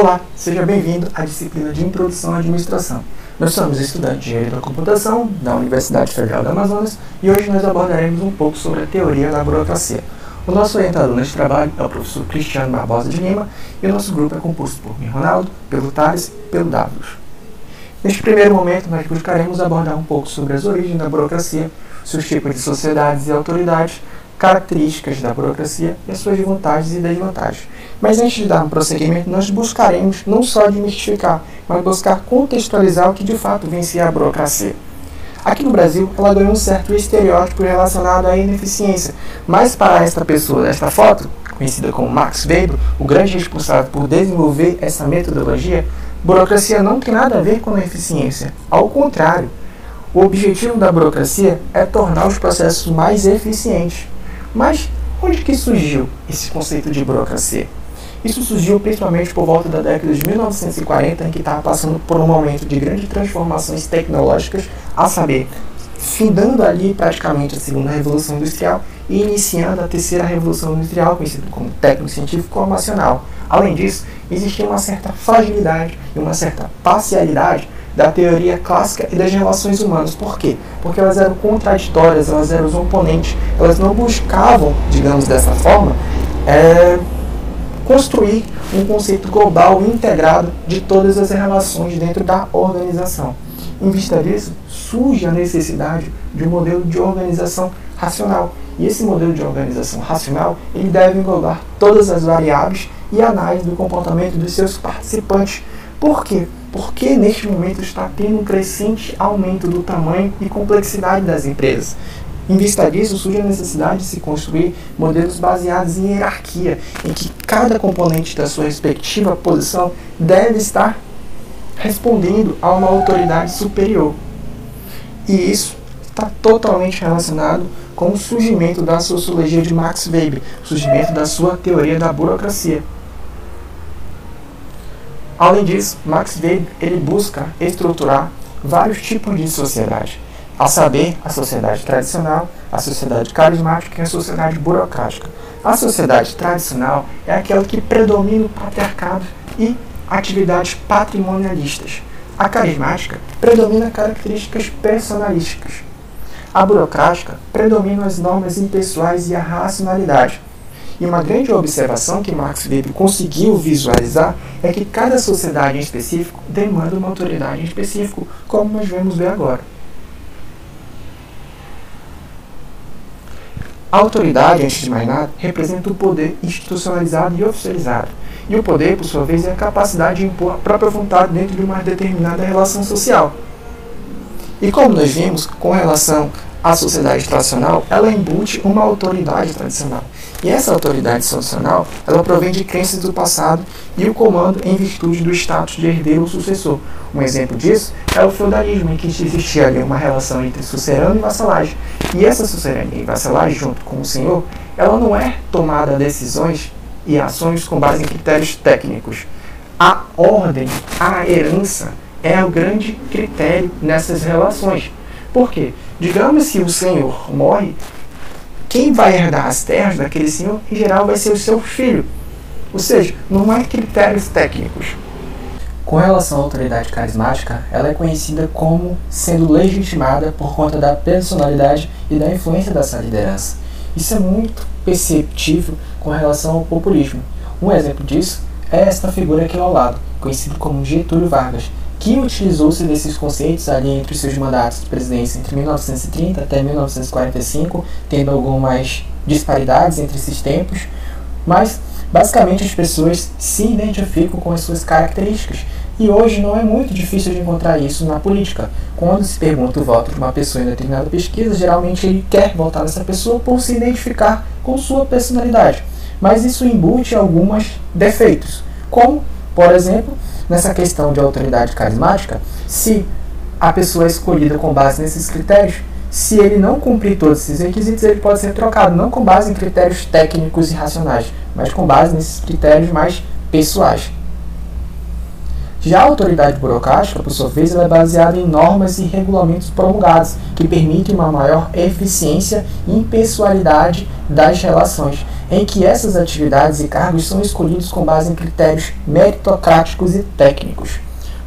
Olá, seja bem-vindo à disciplina de Introdução à Administração. Nós somos estudantes de Engenharia da Computação da Universidade Federal do Amazonas e hoje nós abordaremos um pouco sobre a teoria da burocracia. O nosso orientador neste trabalho é o professor Cristiano Barbosa de Lima e o nosso grupo é composto por mim, Ronaldo, pelo Thales e pelo Davos. Neste primeiro momento, nós buscaremos abordar um pouco sobre as origens da burocracia, seus tipos de sociedades e autoridades, características da burocracia e as suas vantagens e desvantagens. Mas antes de dar um prosseguimento, nós buscaremos não só desmistificar, mas buscar contextualizar o que de fato vencia a burocracia. Aqui no Brasil, ela ganhou um certo estereótipo relacionado à ineficiência, mas para esta pessoa desta foto, conhecida como Max Weber, o grande responsável por desenvolver essa metodologia, burocracia não tem nada a ver com a eficiência. Ao contrário, o objetivo da burocracia é tornar os processos mais eficientes. Mas onde que surgiu esse conceito de burocracia? Isso surgiu principalmente por volta da década de 1940, em que estava passando por um momento de grandes transformações tecnológicas, a saber, findando ali praticamente a segunda revolução industrial e iniciando a terceira revolução industrial, conhecida como técnico-científico-informacional. Além disso, existia uma certa fragilidade e uma certa parcialidade da teoria clássica e das relações humanas. Por quê? Porque elas eram contraditórias, elas eram os oponentes, elas não buscavam, digamos dessa forma, construir um conceito global e integrado de todas as relações dentro da organização. Em vista disso, surge a necessidade de um modelo de organização racional. E esse modelo de organização racional, ele deve englobar todas as variáveis e análise do comportamento dos seus participantes. Por quê? Porque neste momento está tendo um crescente aumento do tamanho e complexidade das empresas. Em vista disso, surge a necessidade de se construir modelos baseados em hierarquia, em que cada componente da sua respectiva posição deve estar respondendo a uma autoridade superior. E isso está totalmente relacionado com o surgimento da sociologia de Max Weber, o surgimento da sua teoria da burocracia. Além disso, Max Weber ele busca estruturar vários tipos de sociedade, a saber, a sociedade tradicional, a sociedade carismática e a sociedade burocrática. A sociedade tradicional é aquela que predomina o patriarcado e atividades patrimonialistas. A carismática predomina características personalísticas. A burocrática predomina as normas impessoais e a racionalidade. E uma grande observação que Max Weber conseguiu visualizar é que cada sociedade em específico demanda uma autoridade em específico, como nós vamos ver agora. A autoridade, antes de mais nada, representa o poder institucionalizado e oficializado. E o poder, por sua vez, é a capacidade de impor a própria vontade dentro de uma determinada relação social. E como nós vimos, com relação à sociedade tradicional, ela embute uma autoridade tradicional. E essa autoridade tradicional, ela provém de crenças do passado e o comando em virtude do status de herdeiro ou sucessor. Um exemplo disso é o feudalismo, em que existia ali uma relação entre sucerano e vassalagem. E essa sucerania e vassalagem, junto com o senhor, ela não é tomada decisões e ações com base em critérios técnicos. A ordem, a herança, é o grande critério nessas relações. Por quê? Digamos se o senhor morre, quem vai herdar as terras daquele senhor, em geral, vai ser o seu filho. Ou seja, não há critérios técnicos. Com relação à autoridade carismática, ela é conhecida como sendo legitimada por conta da personalidade e da influência dessa liderança. Isso é muito perceptível com relação ao populismo. Um exemplo disso é esta figura aqui ao lado, conhecido como Getúlio Vargas, que utilizou-se desses conceitos ali entre os seus mandatos de presidência entre 1930 até 1945, tendo algumas disparidades entre esses tempos, mas basicamente as pessoas se identificam com as suas características. E hoje não é muito difícil de encontrar isso na política. Quando se pergunta o voto de uma pessoa em determinada pesquisa, geralmente ele quer votar nessa pessoa por se identificar com sua personalidade. Mas isso embute alguns defeitos, como, por exemplo, nessa questão de autoridade carismática, se a pessoa é escolhida com base nesses critérios, se ele não cumprir todos esses requisitos, ele pode ser trocado, não com base em critérios técnicos e racionais, mas com base nesses critérios mais pessoais. Já a autoridade burocrática, por sua vez, ela é baseada em normas e regulamentos promulgados, que permitem uma maior eficiência e impessoalidade das relações. em que essas atividades e cargos são escolhidos com base em critérios meritocráticos e técnicos.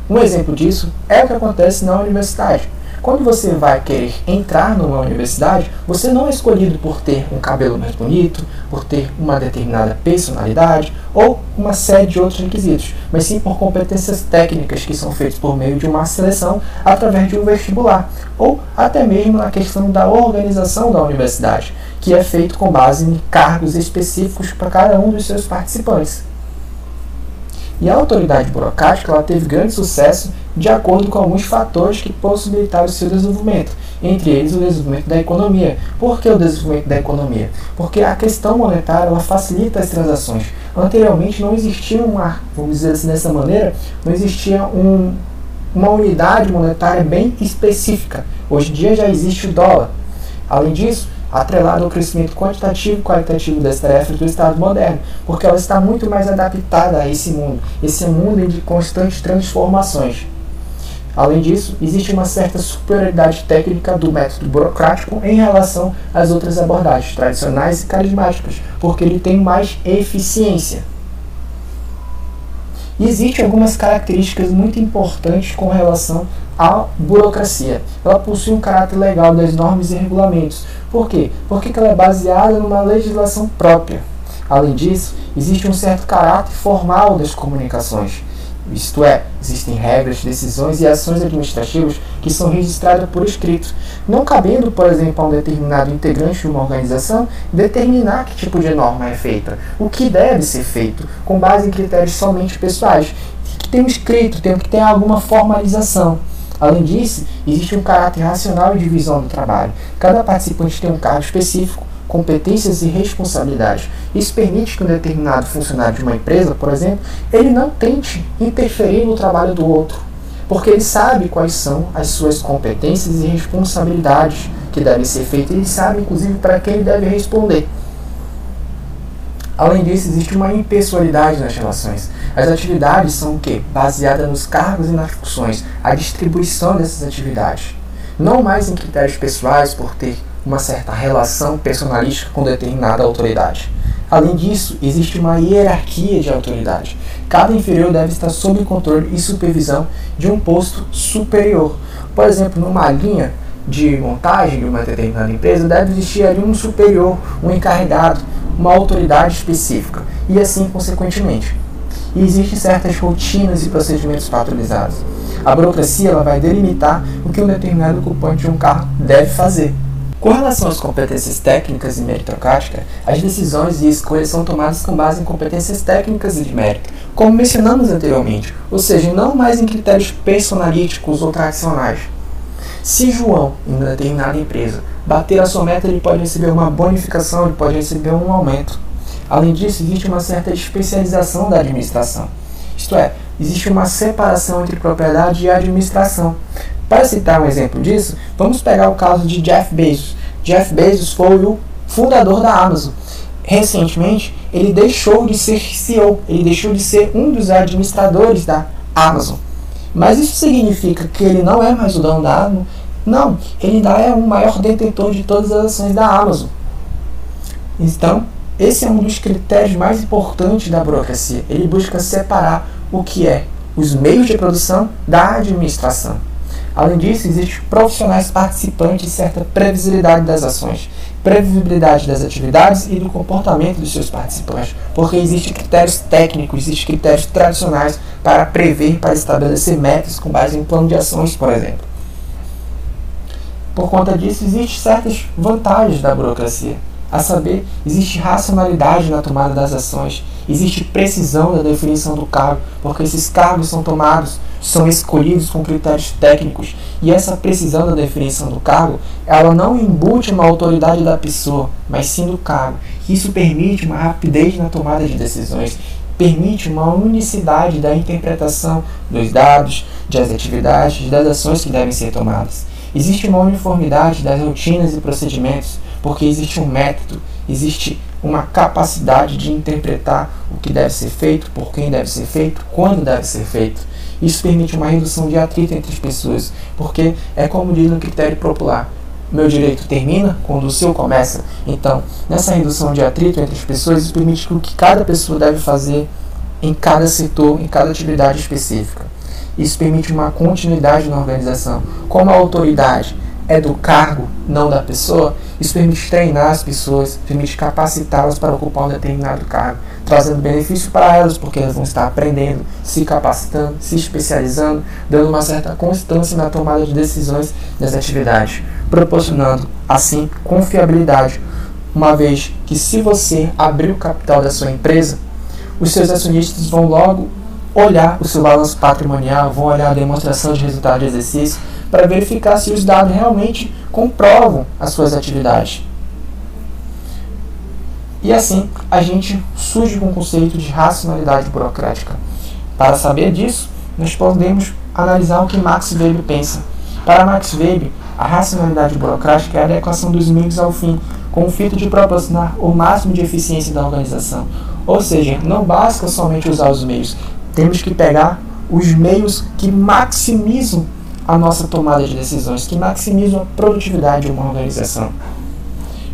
Um exemplo disso é o que acontece na universidade. Quando você vai querer entrar numa universidade, você não é escolhido por ter um cabelo mais bonito, por ter uma determinada personalidade ou uma série de outros requisitos, mas sim por competências técnicas que são feitas por meio de uma seleção através de um vestibular, ou até mesmo na questão da organização da universidade, que é feito com base em cargos específicos para cada um dos seus participantes. E a autoridade burocrática ela teve grande sucesso de acordo com alguns fatores que possibilitaram o seu desenvolvimento, entre eles o desenvolvimento da economia. Por que o desenvolvimento da economia? Porque a questão monetária ela facilita as transações. Anteriormente não existia vamos dizer assim dessa maneira, não existia uma unidade monetária bem específica. Hoje em dia já existe o dólar. Além disso, atrelado ao crescimento quantitativo e qualitativo das tarefas do Estado moderno, porque ela está muito mais adaptada a esse mundo de constantes transformações. Além disso, existe uma certa superioridade técnica do método burocrático em relação às outras abordagens tradicionais e carismáticas, porque ele tem mais eficiência. E existem algumas características muito importantes com relação à burocracia. Ela possui um caráter legal das normas e regulamentos. Por quê? Porque ela é baseada numa legislação própria. Além disso, existe um certo caráter formal das comunicações. Isto é, existem regras, decisões e ações administrativas que são registradas por escrito, não cabendo, por exemplo, a um determinado integrante de uma organização determinar que tipo de norma é feita, o que deve ser feito, com base em critérios somente pessoais, que tem um escrito, tem que ter alguma formalização. Além disso, existe um caráter racional e divisão do trabalho. Cada participante tem um cargo específico, competências e responsabilidades. Isso permite que um determinado funcionário de uma empresa, por exemplo, ele não tente interferir no trabalho do outro, porque ele sabe quais são as suas competências e responsabilidades que devem ser feitas, ele sabe inclusive para quem ele deve responder. Além disso, existe uma impessoalidade nas relações. As atividades são o quê? Baseadas nos cargos e nas funções, a distribuição dessas atividades. Não mais em critérios pessoais por ter uma certa relação personalística com determinada autoridade. Além disso, existe uma hierarquia de autoridade. Cada inferior deve estar sob controle e supervisão de um posto superior. Por exemplo, numa linha de montagem de uma determinada empresa, deve existir ali um superior, um encarregado, uma autoridade específica, e assim consequentemente. E existem certas rotinas e procedimentos padronizados. A burocracia ela vai delimitar o que um determinado ocupante de um cargo deve fazer. Com relação às competências técnicas e meritocráticas, as decisões e escolhas são tomadas com base em competências técnicas e de mérito, como mencionamos anteriormente, ou seja, não mais em critérios personalísticos ou tradicionais. Se João, em uma determinada empresa, bater a sua meta, ele pode receber uma bonificação, ele pode receber um aumento. Além disso, existe uma certa especialização da administração. Isto é, existe uma separação entre propriedade e administração. Para citar um exemplo disso, vamos pegar o caso de Jeff Bezos. Jeff Bezos foi o fundador da Amazon. Recentemente, ele deixou de ser CEO, ele deixou de ser um dos administradores da Amazon. Mas isso significa que ele não é mais o dono da Amazon? Não, ele ainda é o maior detentor de todas as ações da Amazon. Então, esse é um dos critérios mais importantes da burocracia. Ele busca separar o que é os meios de produção da administração. Além disso, existem profissionais participantes e certa previsibilidade das ações, previsibilidade das atividades e do comportamento dos seus participantes, porque existem critérios técnicos, existem critérios tradicionais para prever, para estabelecer metas com base em plano de ações, por exemplo. Por conta disso, existem certas vantagens da burocracia. A saber, existe racionalidade na tomada das ações, existe precisão da definição do cargo, porque esses cargos são escolhidos com critérios técnicos, e essa precisão da definição do cargo, ela não embute uma autoridade da pessoa, mas sim do cargo. Isso permite uma rapidez na tomada de decisões, permite uma unicidade da interpretação dos dados, das atividades, das ações que devem ser tomadas. Existe uma uniformidade das rotinas e procedimentos, porque existe um método, existe uma capacidade de interpretar o que deve ser feito, por quem deve ser feito, quando deve ser feito. Isso permite uma redução de atrito entre as pessoas, porque é como diz no critério popular, meu direito termina quando o seu começa. Então, nessa redução de atrito entre as pessoas, isso permite que o que cada pessoa deve fazer em cada setor, em cada atividade específica. Isso permite uma continuidade na organização. Como a autoridade é do cargo, não da pessoa, isso permite treinar as pessoas, permite capacitá-las para ocupar um determinado cargo, trazendo benefício para elas, porque elas vão estar aprendendo, se capacitando, se especializando, dando uma certa constância na tomada de decisões das atividades, proporcionando, assim, confiabilidade, uma vez que se você abrir o capital da sua empresa, os seus acionistas vão logo olhar o seu balanço patrimonial, vão olhar a demonstração de resultado de exercício, para verificar se os dados realmente comprovam as suas atividades. E assim, a gente surge com o conceito de racionalidade burocrática. Para saber disso, nós podemos analisar o que Max Weber pensa. Para Max Weber, a racionalidade burocrática é a adequação dos meios ao fim, com o fito de proporcionar o máximo de eficiência da organização. Ou seja, não basta somente usar os meios, temos que pegar os meios que maximizam a nossa tomada de decisões, que maximizam a produtividade de uma organização.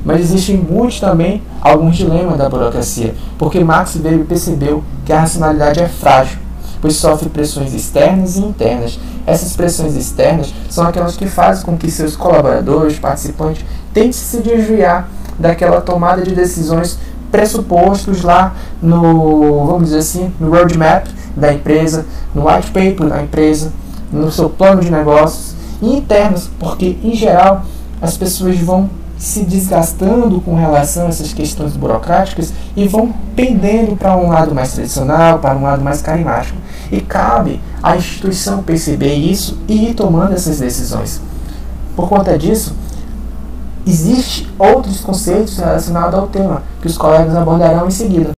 Mas existem muitos também, alguns dilemas da burocracia, porque Max Weber percebeu que a racionalidade é frágil, pois sofre pressões externas e internas. Essas pressões externas são aquelas que fazem com que seus colaboradores, participantes, tentem se desviar daquela tomada de decisões pressupostos lá no, vamos dizer assim, no roadmap da empresa, no white paper da empresa, no seu plano de negócios, e internos, porque em geral as pessoas vão se desgastando com relação a essas questões burocráticas e vão pendendo para um lado mais tradicional, para um lado mais carismático. E cabe à instituição perceber isso e ir tomando essas decisões. Por conta disso, existem outros conceitos relacionados ao tema que os colegas abordarão em seguida.